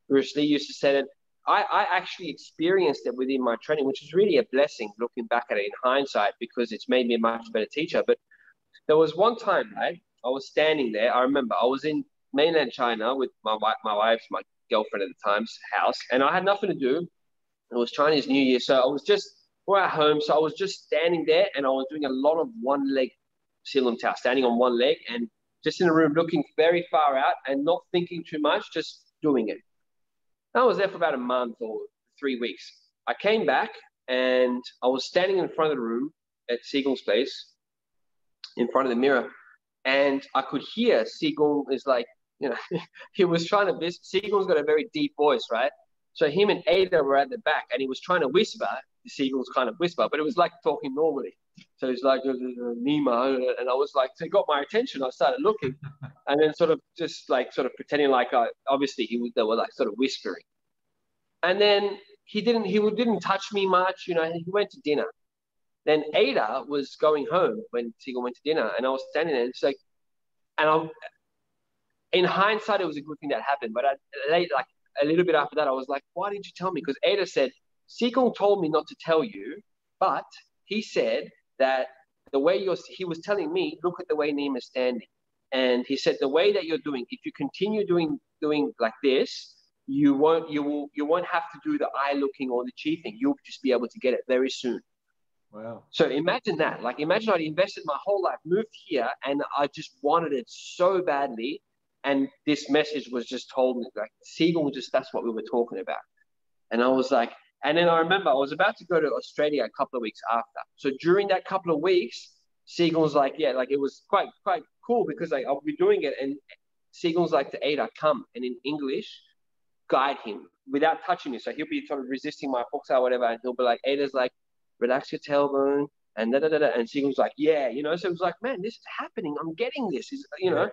Bruce Lee used to say that. I actually experienced it within my training, which is really a blessing looking back at it in hindsight, because it's made me a much better teacher. But there was one time, right? I was standing there. I remember I was in mainland China with my girlfriend at the time's house, and I had nothing to do. It was Chinese New Year, so I was we're at home, so I was just standing there, and I was doing a lot of one leg Silum Tao, standing on one leg, and just in a room looking very far out and not thinking too much, just doing it. I was there for about a month or 3 weeks. I came back and I was standing in front of the room at Sigung's place, in front of the mirror, and I could hear Sigung is like, you know, he was trying to visit. Sigung's got a very deep voice, right? So him and Ada were at the back, and he was trying to whisper. Sigung's kind of whisper, but it was like talking normally. So he's like, Nima, and I was like, so it got my attention. I started looking, and then sort of pretending like obviously they were like sort of whispering. And then he didn't touch me much, you know. He went to dinner. Then Ada was going home when Sigung went to dinner, and I was standing there, and it's like, in hindsight, it was a good thing that happened. But like a little bit after that, I was like, why did you tell me? Because Ada said, Sigung told me not to tell you, but he said that he was telling me, look at the way Nima's standing. And he said, the way that you're doing, if you continue doing like this, you won't have to do the eye looking or the chi thing. You'll just be able to get it very soon. Wow. So imagine that. Like, imagine I'd invested my whole life, moved here, and I just wanted it so badly. And this message was just told me, like, Sigung that's what we were talking about. And I was like, and then I remember I was about to go to Australia a couple of weeks after. So during that couple of weeks, Sigung's like, it was quite cool, because like I'll be doing it, and Sigung's like to Ada, come, and in English, guide him without touching me. So he'll be sort of resisting my hooks or whatever, and he'll be like, Ada's like, relax your tailbone, and and Sigung's like, yeah, you know. So it was like, man, this is happening. I'm getting this, you know.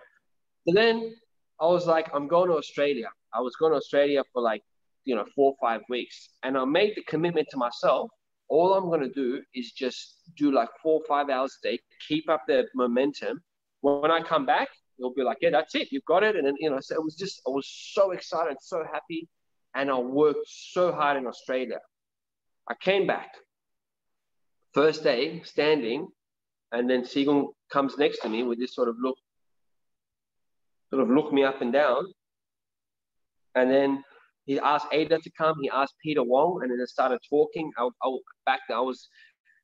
And then I was like, I'm going to Australia. I was going to Australia for like, 4 or 5 weeks. And I made the commitment to myself. All I'm going to do is just do like 4 or 5 hours a day, keep up the momentum. When I come back, it'll be like, yeah, that's it. You've got it. And then, so it was just, I was so excited, so happy. And I worked so hard in Australia. I came back. First day, standing, and then Sigung comes next to me with this sort of look me up and down. And then he asked Ada to come. He asked Peter Wong, and then they started talking.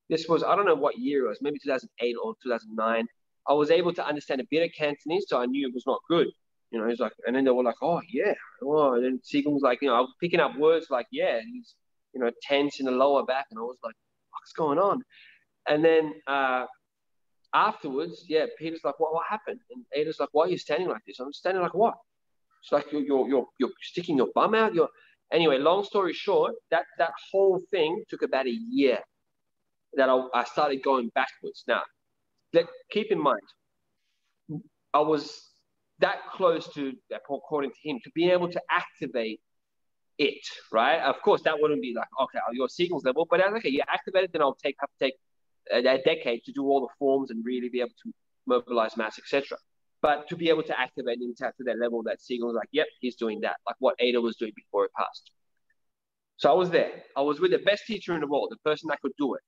This was, I don't know what year it was, maybe 2008 or 2009. I was able to understand a bit of Cantonese, so I knew it was not good. You know, he's like, and then they were like, oh yeah. Oh, and then Sigungs like, you know, I was picking up words like, yeah, he's, you know, tense in the lower back, and I was like, what's going on? And then afterwards, yeah, Peter's like, what happened? And Ada's like, why are you standing like this? I'm standing like what? It's like you're sticking your bum out. Anyway. Long story short, that whole thing took about a year that I started going backwards. Now, keep in mind, I was that close to, according to him, to be able to activate it, right? Of course, that wouldn't be like, okay, your signals level, but okay, you activate it, then I'll have to take a decade to do all the forms and really be able to mobilize mass, etc. But to be able to activate him to that level, that signal, like, yep, he's doing that, like what Ada was doing before it passed. So I was there. I was with the best teacher in the world, the person that could do it,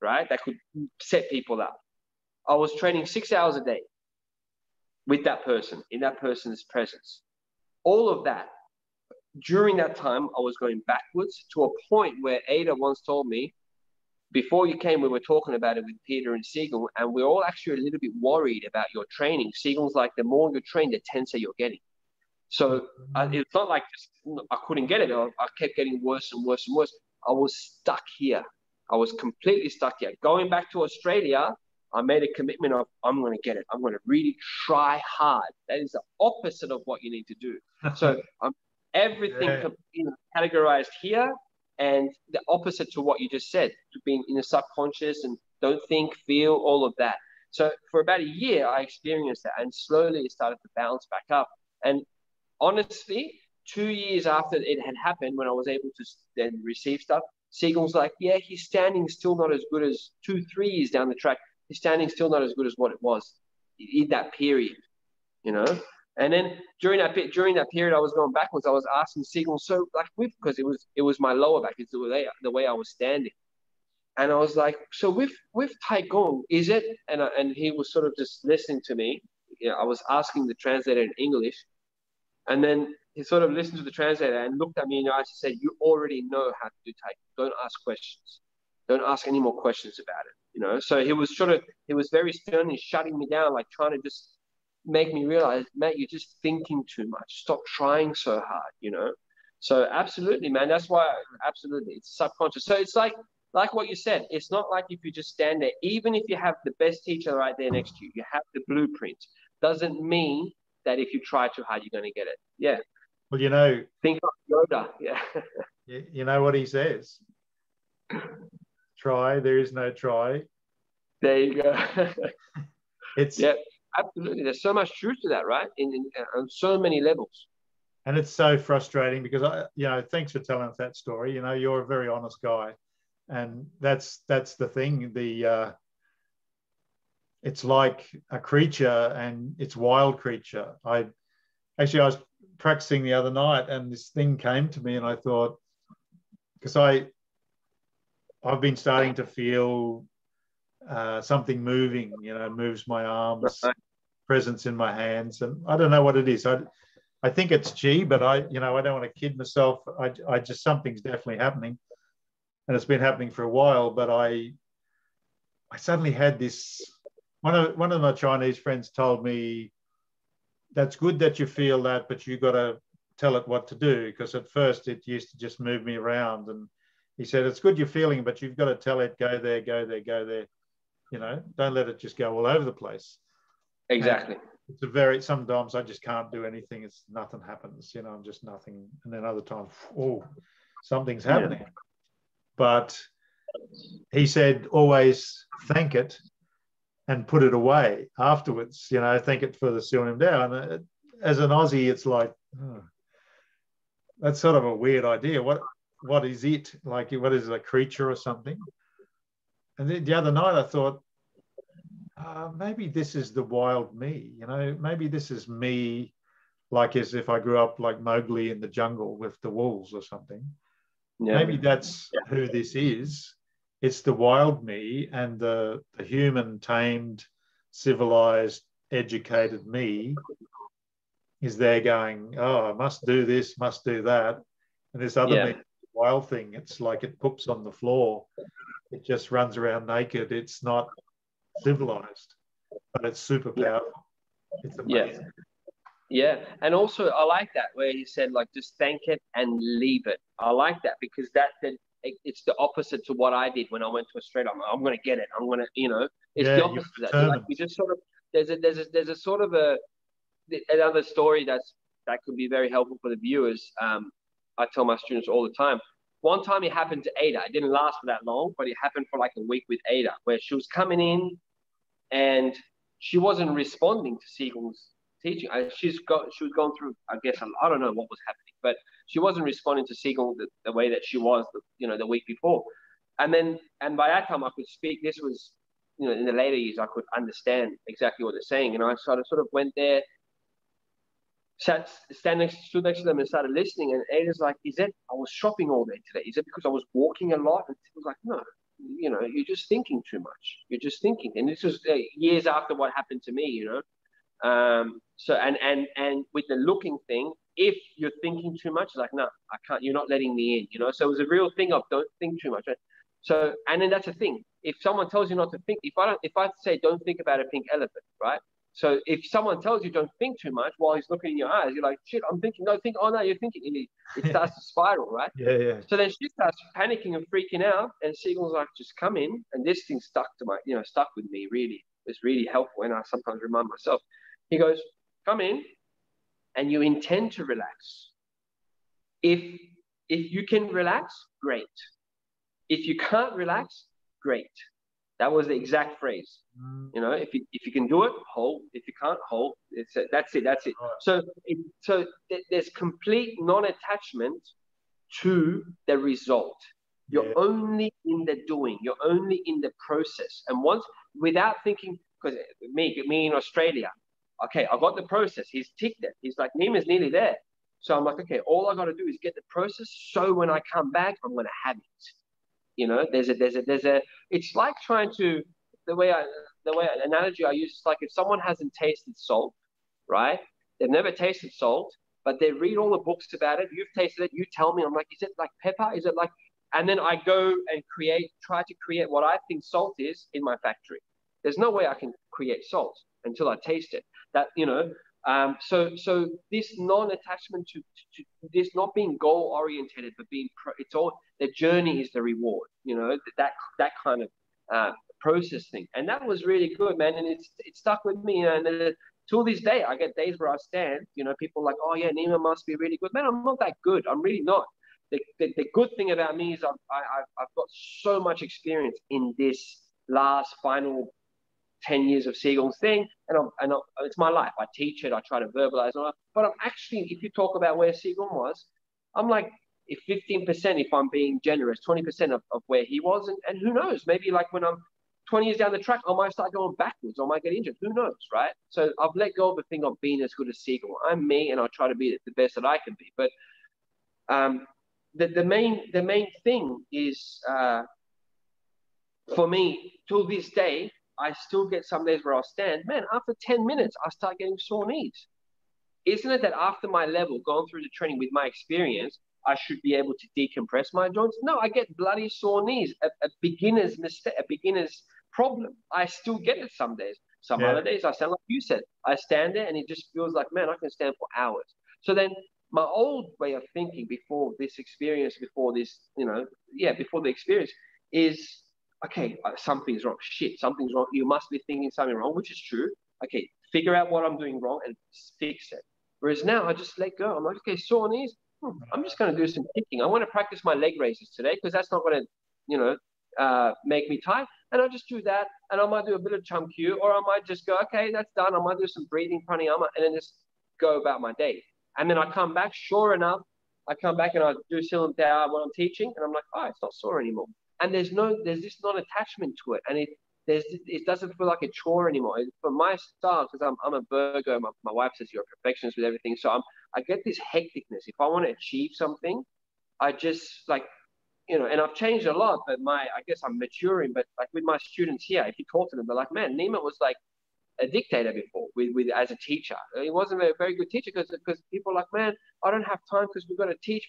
right? That could set people up. I was training 6 hours a day with that person, in that person's presence. All of that. During that time, I was going backwards to a point where Ada once told me, before you came, we were talking about it with Peter and Sigung, and we're all actually a little bit worried about your training. Sigung's like, the more you train, the tenser you're getting. So it's not like I couldn't get it. I kept getting worse and worse and worse. I was stuck here. I was completely stuck here. Going back to Australia, I made a commitment of, I'm going to get it. I'm going to really try hard. That is the opposite of what you need to do. So everything categorized here, and the opposite to what you just said, to being in the subconscious and don't think, feel, all of that. So for about a year, I experienced that, and slowly it started to bounce back up. And honestly, 2 years after it had happened, when I was able to then receive stuff, Siegel's like, yeah, his standing still not as good as 2-3 years down the track. His standing still not as good as what it was in that period, you know? And then during that period, I was going backwards. I was asking Siegel, so like because it was my lower back, it's the way I was standing, and I was like, so with Taigong, is it? And he was sort of just listening to me. You know, I was asking the translator in English, and then he sort of listened to the translator and looked at me in the eyes and said, "You already know how to do Taigong. Don't ask questions. Don't ask any more questions about it." You know. So he was very stern and shutting me down, like trying to just make me realize, Matt, you're just thinking too much. Stop trying so hard, you know? So absolutely, man. That's why, absolutely, it's subconscious. So it's like what you said. It's not like if you just stand there, even if you have the best teacher right there next to you, you have the blueprint, doesn't mean that if you try too hard, you're going to get it. Yeah. Well, you know, think of Yoda. Yeah. You know what he says? Try, there is no try. There you go. It's yeah. Absolutely. There's so much truth to that, right? On so many levels. And it's so frustrating because, thanks for telling us that story. You know, you're a very honest guy. And that's the thing. It's like a creature, and it's wild creature. I was practicing the other night, and this thing came to me, and I thought, because I've been starting to feel something moving, moves my arms, presence in my hands, and I don't know what it is. I think it's G, but I don't want to kid myself. I just, something's definitely happening, and it's been happening for a while. But I suddenly had this. One of my Chinese friends told me, "That's good that you feel that, but you got to tell it what to do, because at first it used to just move me around." And he said, "It's good you're feeling, but you've got to tell it, go there, go there, go there. Don't let it just go all over the place." Exactly. And it's sometimes I just can't do anything. It's nothing happens, I'm just nothing. And then other times, something's happening. Yeah. But he said, always thank it and put it away afterwards, thank it for the sealing him down. As an Aussie, it's like, that's sort of a weird idea. What is it? Like, what is it, a creature or something? And then the other night I thought, maybe this is the wild me, maybe this is me, like as if I grew up like Mowgli in the jungle with the wolves or something. Yeah. Maybe that's who this is. It's the wild me, and the human, tamed, civilized, educated me is there going, I must do this, must do that. And this other me, wild thing, it's like it poops on the floor. It just runs around naked. It's not civilized, but it's super powerful. It's amazing. Yeah, and also I like that where he said like just thank it and leave it. I like that because it's the opposite to what I did when I went to Australia. I'm going to get it. I'm going to, it's the Yeah, you're opposite of that. Like determined. you just sort of there's a sort of another story that could be very helpful for the viewers. I tell my students all the time. One time it happened to Ada. It didn't last for that long, but it happened for like a week with Ada, where she was coming in and she wasn't responding to Sigungs teaching. She was going through, I guess, I don't know what was happening, but she wasn't responding to Sigung the way that she was, the week before. And by that time I could speak. This was, in the later years I could understand exactly what they're saying, and I sort of went there, stood next to them and started listening. And Ada's like, I was shopping all day today. Is it because I was walking a lot? And he was like, no, you're just thinking too much. You're just thinking. And this was years after what happened to me, So, and with the looking thing, if you're thinking too much, it's like, no, I can't, you're not letting me in, So it was a real thing of don't think too much. Right? So, and then that's the thing. If someone tells you not to think, if I say don't think about a pink elephant, right? So if someone tells you don't think too much while he's looking in your eyes, you're like, shit, I'm thinking. No, think. Oh no, you're thinking. And it starts to spiral, right? Yeah. So then she starts panicking and freaking out, and Siegel's like, just come in. And this thing stuck with me. Really, it's really helpful, and I sometimes remind myself. He goes, come in, and you intend to relax. If you can relax, great. If you can't relax, great. That was the exact phrase. If you can do it, hold. If you can't, hold. That's it. Right. So there's complete non-attachment to the result. You're only in the doing. You're only in the process. And without thinking, because me in Australia, okay, I got the process. He's ticked it. He's like, Nima's nearly there. So I'm like, okay, all I got to do is get the process. So when I come back, I'm going to have it. It's like trying to, the analogy I use is like if someone hasn't tasted salt, right? They've never tasted salt, but they read all the books about it. You've tasted it. You tell me. I'm like, is it like pepper? Is it like, and then I go and try to create what I think salt is in my factory. There's no way I can create salt until I taste it. So this non-attachment to this, not being goal oriented, but it's all, the journey is the reward. That kind of process thing, and that was really good, man. And it stuck with me. And till this day, I get days where I stand. People are like, oh yeah, Nima must be really good, man. I'm not that good. I'm really not. The good thing about me is I've got so much experience in this last final 10 years of Sigungs thing, and it's my life. I teach it, I try to verbalize it, but I'm actually, if you talk about where Sigung was, I'm like, if 15%, if I'm being generous, 20% of where he was, and who knows, maybe like when I'm 20 years down the track, I might start going backwards, I might get injured, who knows, right? So I've let go of the thing of being as good as Sigung. I'm me, and I try to be the best that I can be. But the main thing is, for me, till this day, I still get some days where I'll stand, man, after 10 minutes, I start getting sore knees. Isn't it that after my level, going through the training with my experience, I should be able to decompress my joints? No, I get bloody sore knees, a beginner's mistake, a beginner's problem. I still get it some days. Some other days, I stand like you said. I stand there and it just feels like, man, I can stand for hours. So then my old way of thinking before this experience, before the experience is, okay, something's wrong. Shit, something's wrong. You must be thinking something wrong, which is true. Okay, figure out what I'm doing wrong and fix it. Whereas now I just let go. I'm like, okay, sore knees. I'm just going to do some kicking. I want to practice my leg raises today because that's not going to, make me tight. And I just do that, and I might do a bit of chamkyu, or I might just go, okay, that's done. I might do some breathing pranayama, and then just go about my day. And then I come back. Sure enough, I come back and I do Silam Dao when I'm teaching, and I'm like, oh, it's not sore anymore. And there's this non-attachment to it, and it doesn't feel like a chore anymore. For my style, because I'm a Virgo, my wife says you're a perfectionist with everything, so I get this hecticness. If I want to achieve something, I just like, and I've changed a lot, but I guess I'm maturing. But like with my students here, if you talk to them, they're like, man, Nima was like a dictator before with as a teacher. He wasn't a very good teacher because people are like, man, I don't have time because we've got to teach.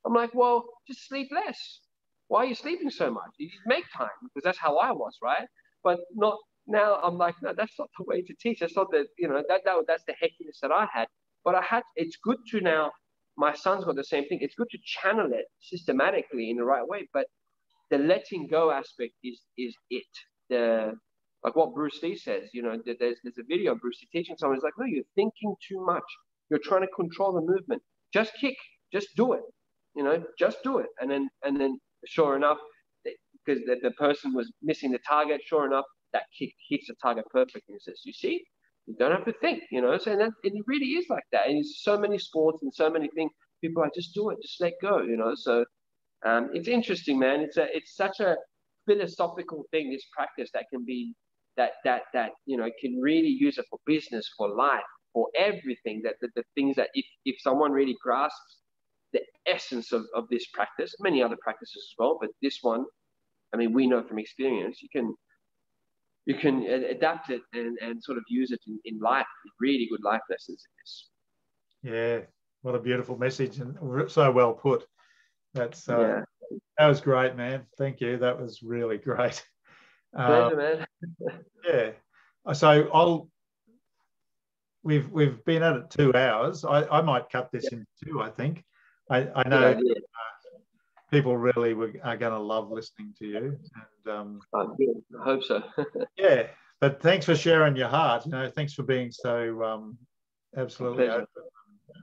I'm like, well, just sleep less. Why are you sleeping so much? You just make time, because that's how I was, right? But not now. I'm like, no, that's not the way to teach. That's not the, that's the heckiness that I had. But it's good to now, my son's got the same thing. It's good to channel it systematically in the right way, but the letting go aspect is it. Like what Bruce Lee says, you know, there's a video of Bruce Lee teaching someone. He's like, no, you're thinking too much. You're trying to control the movement. Just kick, just do it. You know, just do it. And then sure enough, because the person was missing the target, sure enough, that kick hits the target perfectly. He says, you see, you don't have to think, you know. So it really is like that. And it's so many sports and so many things. People are just do it, just let go, you know. So it's interesting, man. It's such a philosophical thing, this practice that can be that you know, can really use it for business, for life, for everything. That the things that if someone really grasps the essence of this practice, many other practices as well, but this one, I mean, we know from experience, you can adapt it and sort of use it in life. Really good life lessons in this. Yeah, what a beautiful message, and so well put. That's yeah. That was great, man. Thank you. That was really great. Pleasure, man. Yeah. So we've been at it 2 hours. I might cut this in 2. I think. I know people really are going to love listening to you. And I hope so. Yeah, but thanks for sharing your heart. You know, thanks for being so absolutely open.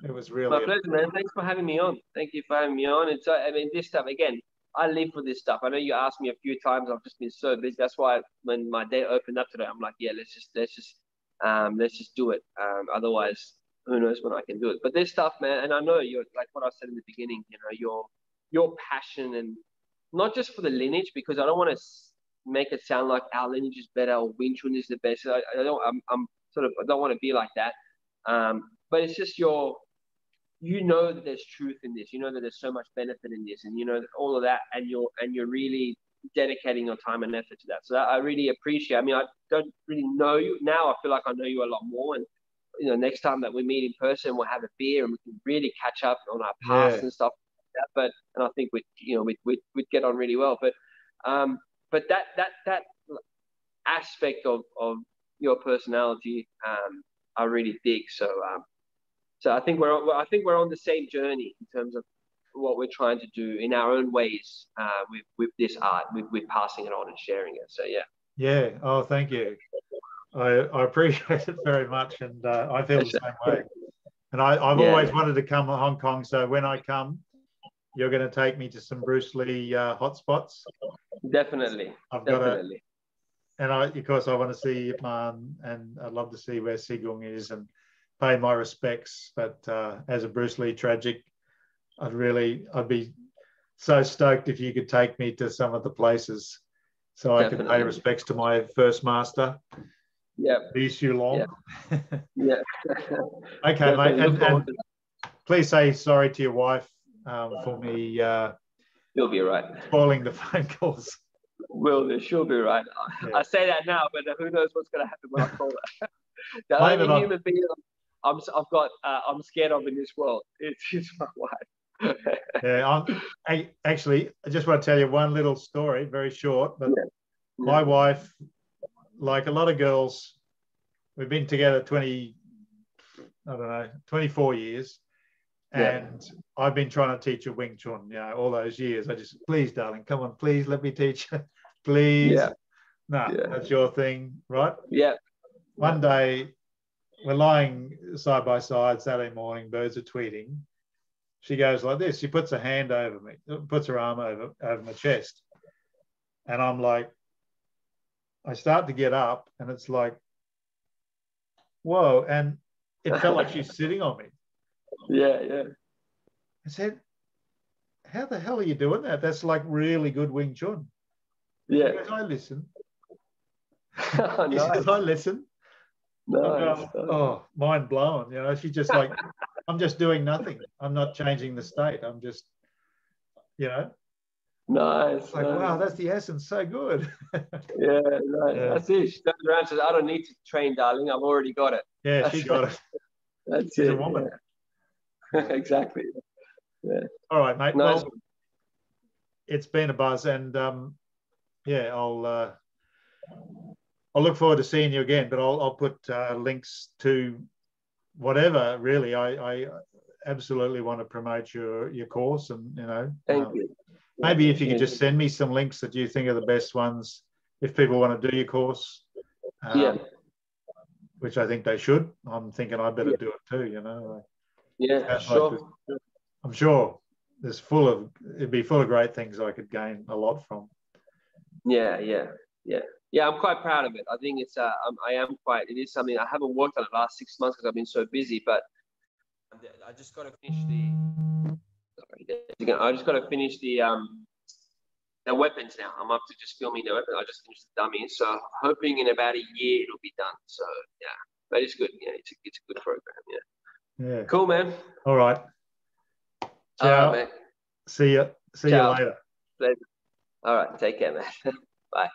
It was really my pleasure, man. Thanks for having me on. Thank you for having me on. And so, I mean, this stuff again, I live for this stuff. I know you asked me a few times. I've just been so busy. That's why when my day opened up today, I'm like, yeah, let's just do it. Otherwise, who knows when I can do it. But this stuff, man, and I know you're like what I said in the beginning. You know, your passion, and not just for the lineage, because I don't want to make it sound like our lineage is better or Wing Chun is the best. I don't want to be like that. But it's just you know that there's truth in this. You know that there's so much benefit in this, and you know all of that, and you're really dedicating your time and effort to that. So I really appreciate. I mean, I don't really know you now. I feel like I know you a lot more, and you know, next time that we meet in person, we'll have a beer and we can really catch up on our past and stuff like that. And I think we'd get on really well. But that aspect of your personality, I really dig. So I think we're on the same journey in terms of what we're trying to do in our own ways with this art, with passing it on and sharing it. So yeah. Yeah. Oh, thank you. I appreciate it very much, and I feel the same way. And I've always wanted to come to Hong Kong, so when I come, you're going to take me to some Bruce Lee hotspots. Definitely. Definitely. Because I want to see Yip Man, and I'd love to see where Sigung is and pay my respects. But as a Bruce Lee tragic, I'd be so stoked if you could take me to some of the places so I could pay respects to my first master. Yeah. Sifu Long. Yeah. Okay, mate. And please say sorry to your wife for me. She'll be right. Spoiling the phone calls. Will do. She'll be right. I say that now, but who knows what's going to happen when I call her. The only human being I'm scared of in this world is my wife. Actually, I just want to tell you one little story, very short. But my wife, like a lot of girls, we've been together 24 years. And I've been trying to teach her Wing Chun, you know, all those years. Please, darling, come on, please let me teach you. Please. That's your thing, right? Yeah. One day, we're lying side by side Saturday morning, birds are tweeting. She goes like this. She puts her hand over me, puts her arm over my chest. And I'm like, I start to get up and it's like, whoa. And it felt like she's sitting on me. Yeah. I said, how the hell are you doing that? That's like really good Wing Chun. Yeah. She goes, I listen. Nice. Says, I listen. Nice. Oh, mind blown. You know, she's just like, I'm just doing nothing. I'm not changing the state. I'm just, you know. Nice. Like, wow, that's the essence. So good. Yeah, nice. Yeah. That's it. She turns around and says, I don't need to train, darling. I've already got it. Yeah, she got it. She's a woman. Yeah. Exactly. Yeah. All right, mate. Nice. Well, it's been a buzz, and I'll look forward to seeing you again. But I'll put links to whatever, really. I absolutely want to promote your course, and Thank you. Maybe if you could just send me some links that you think are the best ones, if people want to do your course, which I think they should. I'm thinking I better do it too. Yeah, sure. Like I'm sure it'd be full of great things I could gain a lot from. Yeah. I'm quite proud of it. I think it's it is something I haven't worked on the last 6 months because I've been so busy, but I just got to finish the weapons now. I'm up to just filming the weapons. I just finished the dummy, so hoping in about a year it'll be done. So yeah, but it's good. Yeah, it's a good program. Yeah. Cool, man. All right. Ciao. All right, man. See you later. All right. Take care, man. Bye.